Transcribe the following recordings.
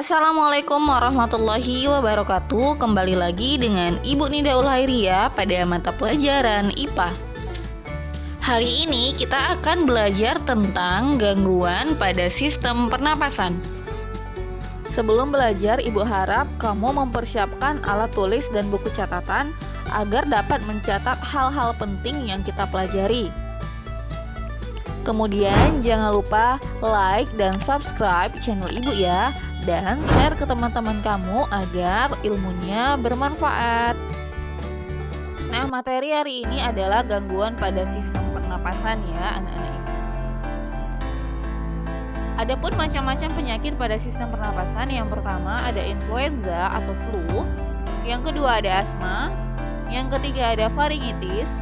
Assalamualaikum warahmatullahi wabarakatuh. Kembali lagi dengan Ibu Nidaul Hairiyah pada mata pelajaran IPA. Hari ini kita akan belajar tentang gangguan pada sistem pernapasan. Sebelum belajar, Ibu harap kamu mempersiapkan alat tulis dan buku catatan agar dapat mencatat hal-hal penting yang kita pelajari. Kemudian jangan lupa like dan subscribe channel Ibu ya, dan share ke teman-teman kamu agar ilmunya bermanfaat. Nah, materi hari ini adalah gangguan pada sistem pernapasan ya anak-anak Ibu. Adapun macam-macam penyakit pada sistem pernapasan, yang pertama ada influenza atau flu, yang kedua ada asma, yang ketiga ada faringitis,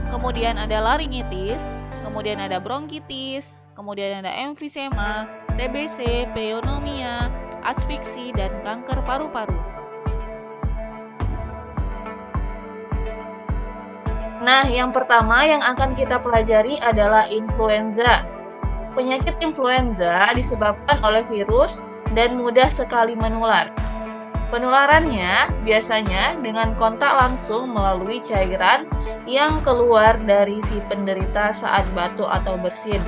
kemudian ada laringitis, kemudian ada bronkitis, kemudian ada emfisema, TBC, pneumonia, asfiksi, dan kanker paru-paru. Nah, yang pertama yang akan kita pelajari adalah influenza. Penyakit influenza disebabkan oleh virus dan mudah sekali menular. Penularannya biasanya dengan kontak langsung melalui cairan yang keluar dari si penderita saat batuk atau bersin.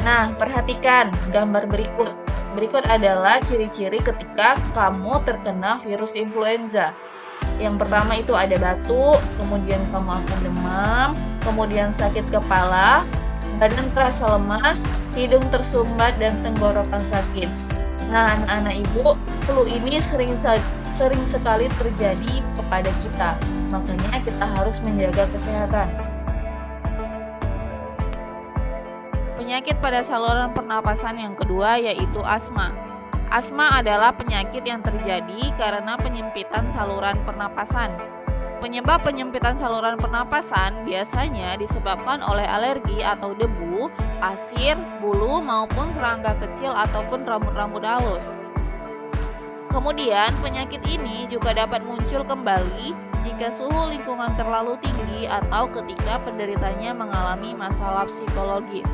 Nah, perhatikan gambar berikut. Berikut adalah ciri-ciri ketika kamu terkena virus influenza. Yang pertama itu ada batuk, kemudian kamu akan demam, kemudian sakit kepala, badan terasa lemas, hidung tersumbat, dan tenggorokan sakit. Nah, anak-anak Ibu, flu ini sering sekali terjadi kepada kita. Makanya kita harus menjaga kesehatan. Penyakit pada saluran pernapasan yang kedua yaitu asma. Asma adalah penyakit yang terjadi karena penyempitan saluran pernapasan. Penyebab penyempitan saluran pernapasan biasanya disebabkan oleh alergi atau debu, pasir, bulu, maupun serangga kecil ataupun rambut-rambut halus. Kemudian, penyakit ini juga dapat muncul kembali jika suhu lingkungan terlalu tinggi atau ketika penderitanya mengalami masalah psikologis.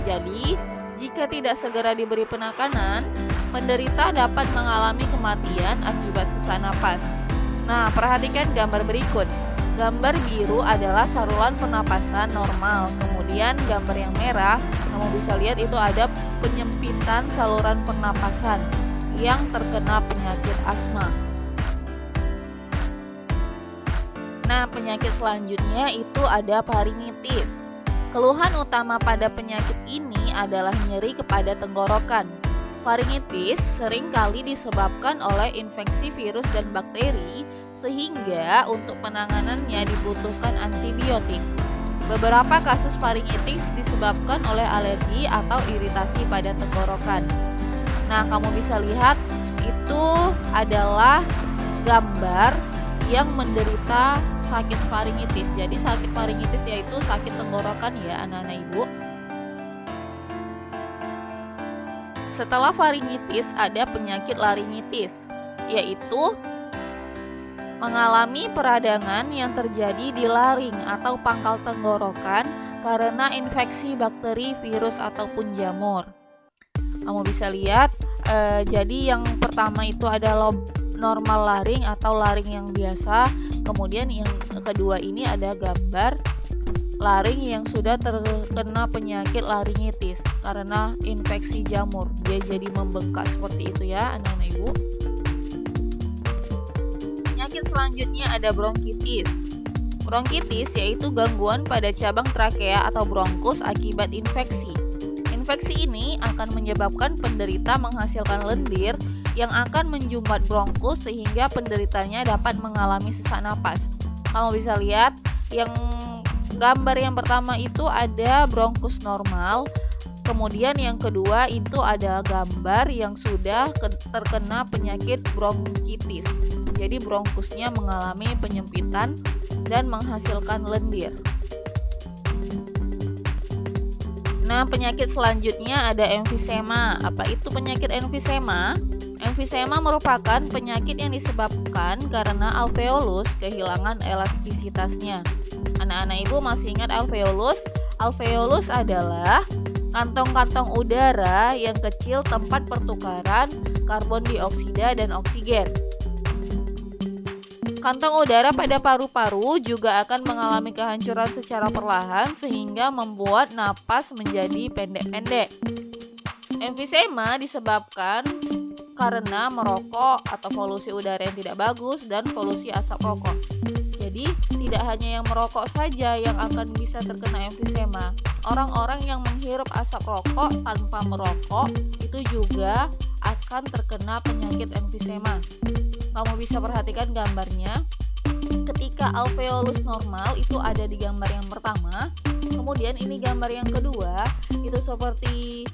Jadi, jika tidak segera diberi penanganan, penderita dapat mengalami kematian akibat sesak napas. Nah, perhatikan gambar berikut. Gambar biru adalah saluran pernapasan normal. Kemudian gambar yang merah, kamu bisa lihat itu ada penyempitan saluran pernapasan yang terkena penyakit asma. Nah, penyakit selanjutnya itu ada faringitis. Keluhan utama pada penyakit ini adalah nyeri kepada tenggorokan. Faringitis seringkali disebabkan oleh infeksi virus dan bakteri, sehingga untuk penanganannya dibutuhkan antibiotik. Beberapa kasus faringitis disebabkan oleh alergi atau iritasi pada tenggorokan. Nah, kamu bisa lihat itu adalah gambar yang menderita sakit faringitis. Jadi sakit faringitis yaitu sakit tenggorokan ya anak-anak Ibu. Setelah faringitis ada penyakit laringitis, yaitu mengalami peradangan yang terjadi di laring atau pangkal tenggorokan karena infeksi bakteri, virus, ataupun jamur. Kamu bisa lihat, jadi yang pertama itu ada normal laring atau laring yang biasa, kemudian yang kedua ini ada gambar laring yang sudah terkena penyakit laringitis karena infeksi jamur. Dia jadi membengkak seperti itu ya anak-anak Ibu. Penyakit selanjutnya ada bronkitis. Bronkitis yaitu gangguan pada cabang trakea atau bronkus akibat infeksi. Infeksi ini akan menyebabkan penderita menghasilkan lendir yang akan menjumbat bronkus sehingga penderitanya dapat mengalami sesak napas. Kamu bisa lihat yang gambar yang pertama itu ada bronkus normal, kemudian yang kedua itu ada gambar yang sudah terkena penyakit bronkitis. Jadi bronkusnya mengalami penyempitan dan menghasilkan lendir. Nah, penyakit selanjutnya ada emfisema. Apa itu penyakit emfisema? Emfisema merupakan penyakit yang disebabkan karena alveolus kehilangan elastisitasnya. Anak-anak Ibu masih ingat alveolus? Alveolus adalah kantong-kantong udara yang kecil tempat pertukaran karbon dioksida, dan oksigen. Kantong udara pada paru-paru juga akan mengalami kehancuran secara perlahan sehingga membuat napas menjadi pendek-pendek. Emfisema disebabkan karena merokok atau polusi udara yang tidak bagus dan polusi asap rokok. Jadi, tidak hanya yang merokok saja yang akan bisa terkena emfisema. Orang-orang yang menghirup asap rokok tanpa merokok itu juga akan terkena penyakit emfisema. Kamu bisa perhatikan gambarnya. Ketika alveolus normal itu ada di gambar yang pertama, kemudian ini gambar yang kedua itu seperti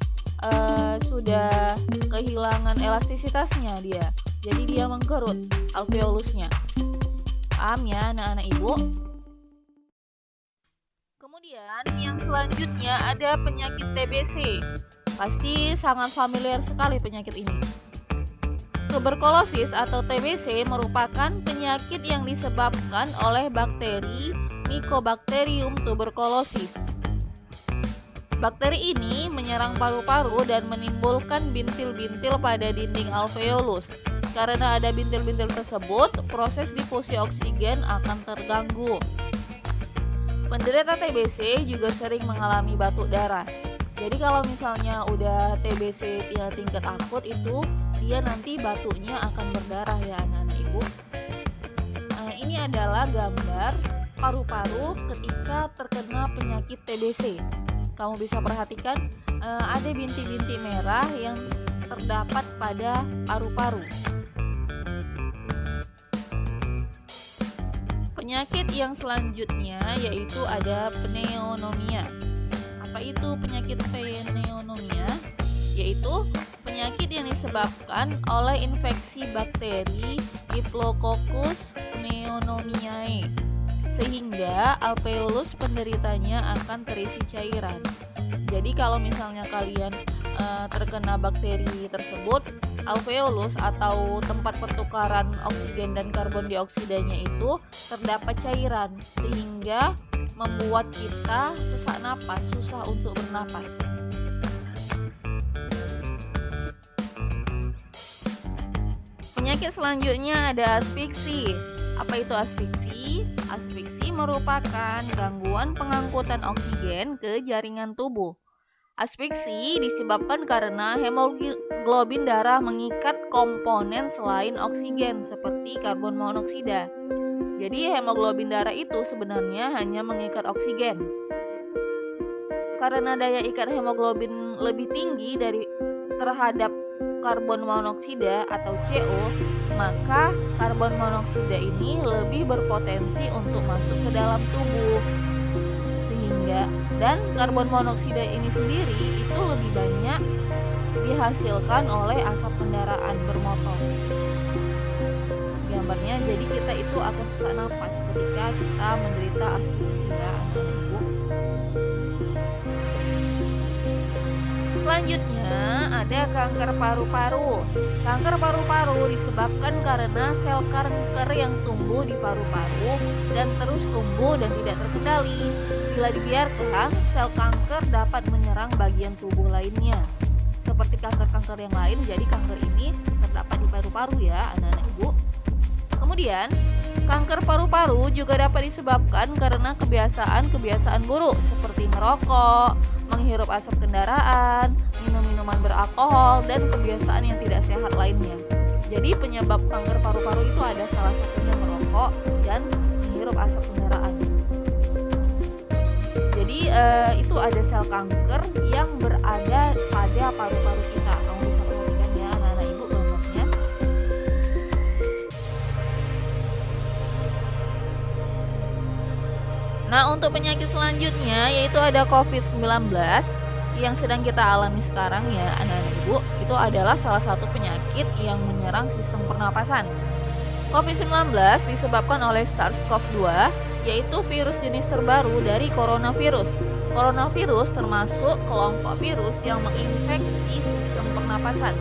sudah kehilangan elastisitasnya dia. Jadi dia mengkerut alveolusnya. Paham ya anak-anak ibu? Kemudian yang selanjutnya ada penyakit TBC. Pasti sangat familiar sekali penyakit ini. Tuberkulosis atau TBC merupakan penyakit yang disebabkan oleh bakteri Mycobacterium tuberculosis. Bakteri ini menyerang paru-paru dan menimbulkan bintil-bintil pada dinding alveolus. Karena ada bintil-bintil tersebut, proses difusi oksigen akan terganggu. Penderita TBC juga sering mengalami batuk darah. Jadi kalau misalnya udah TBC tingkat akut itu dia nanti batuknya akan berdarah ya anak-anak ibu. Ini adalah gambar paru-paru ketika terkena penyakit TBC. Kamu bisa perhatikan ada bintik-bintik merah yang terdapat pada paru-paru. Penyakit yang selanjutnya yaitu ada pneumonia. Apa itu penyakit pneumonia? Yaitu penyakit yang disebabkan oleh infeksi bakteri Diplococcus pneumoniae, sehingga alveolus penderitanya akan terisi cairan. Jadi kalau misalnya kalian terkena bakteri tersebut, alveolus atau tempat pertukaran oksigen dan karbon dioksidanya itu terdapat cairan, sehingga membuat kita sesak napas, susah untuk bernapas. Penyakit selanjutnya ada asfiksi. Apa itu asfiksi? Asfiksi merupakan gangguan pengangkutan oksigen ke jaringan tubuh. Asfiksi disebabkan karena hemoglobin darah mengikat komponen selain oksigen seperti karbon monoksida. Jadi hemoglobin darah itu sebenarnya hanya mengikat oksigen. Karena daya ikat hemoglobin lebih tinggi terhadap karbon monoksida atau CO, maka karbon monoksida ini lebih berpotensi untuk masuk ke dalam tubuh. Dan karbon monoksida ini sendiri itu lebih banyak dihasilkan oleh asap kendaraan bermotor. Gambarnya, jadi kita itu akan sesak napas ketika kita menderita asfiksi ya anak-anak ibu. Selanjutnya ada kanker paru-paru. Kanker paru-paru disebabkan karena sel kanker yang tumbuh di paru-paru dan terus tumbuh dan tidak terkendali. Bila dibiarkan, sel kanker dapat menyerang bagian tubuh lainnya. Seperti kanker-kanker yang lain, jadi kanker ini terdapat di paru-paru ya anak-anak ibu. Kemudian, kanker paru-paru juga dapat disebabkan karena kebiasaan buruk seperti merokok, menghirup asap kendaraan, minum minuman beralkohol, dan kebiasaan yang tidak sehat lainnya. Jadi penyebab kanker paru-paru itu ada salah satunya merokok dan menghirup asap kendaraan. Jadi itu ada sel kanker yang berada pada paru-paru kita. Kamu bisa perhatikan ya anak-anak ibu gambarnya. Nah, untuk penyakit selanjutnya yaitu ada COVID-19 yang sedang kita alami sekarang ya anak-anak ibu. Itu adalah salah satu penyakit yang menyerang sistem pernapasan. COVID-19 disebabkan oleh SARS-CoV-2, yaitu virus jenis terbaru dari coronavirus. Coronavirus termasuk kelompok virus yang menginfeksi sistem pernapasan.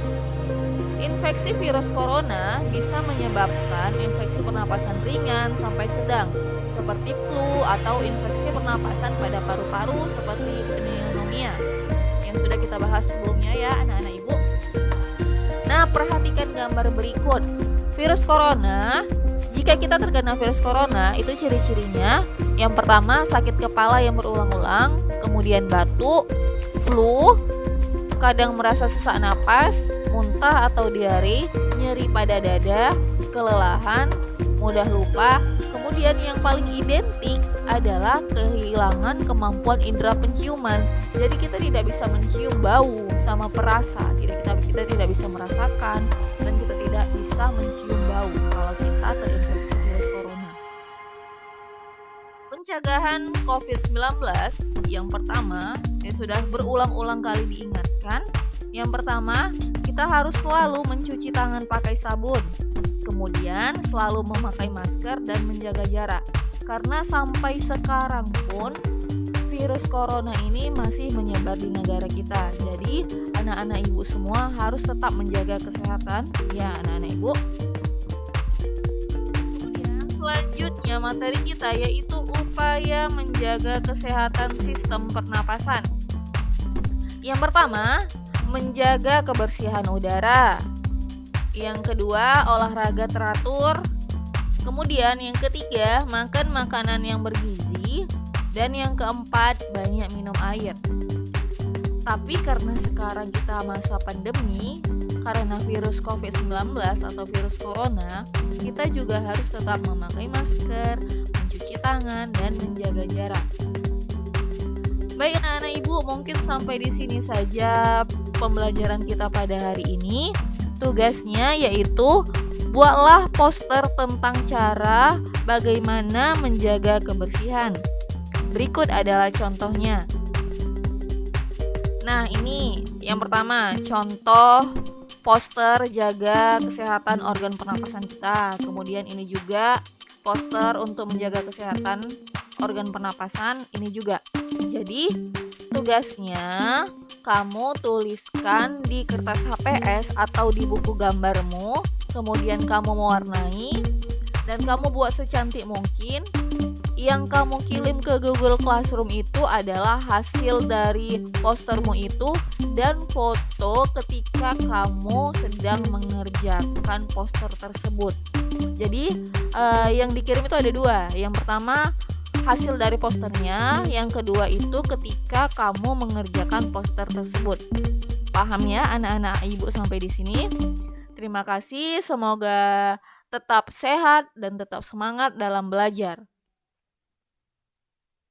Infeksi virus corona bisa menyebabkan infeksi pernapasan ringan sampai sedang, seperti flu atau infeksi pernapasan pada paru-paru seperti pneumonia yang sudah kita bahas sebelumnya ya anak-anak ibu. Nah, perhatikan perhatikan gambar berikut. Virus corona, jika kita terkena virus corona, itu ciri-cirinya yang pertama sakit kepala yang berulang-ulang, kemudian batuk, flu, kadang merasa sesak napas, muntah atau diare, nyeri pada dada, kelelahan, mudah lupa. Kemudian yang paling identik adalah kehilangan kemampuan indera penciuman. Jadi kita tidak bisa mencium bau sama perasa, kita tidak bisa merasakan dan kita tidak bisa mencium bau kalau kita terinfeksi virus corona. Pencegahan COVID-19 yang pertama, ini sudah berulang-ulang kali diingatkan. Yang pertama, kita harus selalu mencuci tangan pakai sabun. Kemudian selalu memakai masker dan menjaga jarak. Karena sampai sekarang pun virus corona ini masih menyebar di negara kita. Jadi anak-anak ibu semua harus tetap menjaga kesehatan ya anak-anak ibu. Kemudian selanjutnya materi kita yaitu upaya menjaga kesehatan sistem pernapasan. Yang pertama, menjaga kebersihan udara. Yang kedua, olahraga teratur. Kemudian yang ketiga, makan makanan yang bergizi. Dan yang keempat, banyak minum air. Tapi karena sekarang kita masa pandemi, karena virus COVID-19 atau virus corona, kita juga harus tetap memakai masker, mencuci tangan, dan menjaga jarak. Baik anak-anak ibu, mungkin sampai di sini saja pembelajaran kita pada hari ini. Tugasnya yaitu buatlah poster tentang cara bagaimana menjaga kebersihan. Berikut adalah contohnya. Nah, ini yang pertama, contoh poster jaga kesehatan organ pernapasan kita. Kemudian ini juga poster untuk menjaga kesehatan organ pernapasan, ini juga. Jadi, tugasnya kamu tuliskan di kertas HPS atau di buku gambarmu, kemudian kamu mewarnai dan kamu buat secantik mungkin. Yang kamu kirim ke Google Classroom itu adalah hasil dari postermu itu dan foto ketika kamu sedang mengerjakan poster tersebut. Jadi yang dikirim itu ada dua. Yang pertama hasil dari posternya, yang kedua itu ketika kamu mengerjakan poster tersebut. Paham ya anak-anak ibu sampai di sini? Terima kasih, semoga tetap sehat dan tetap semangat dalam belajar.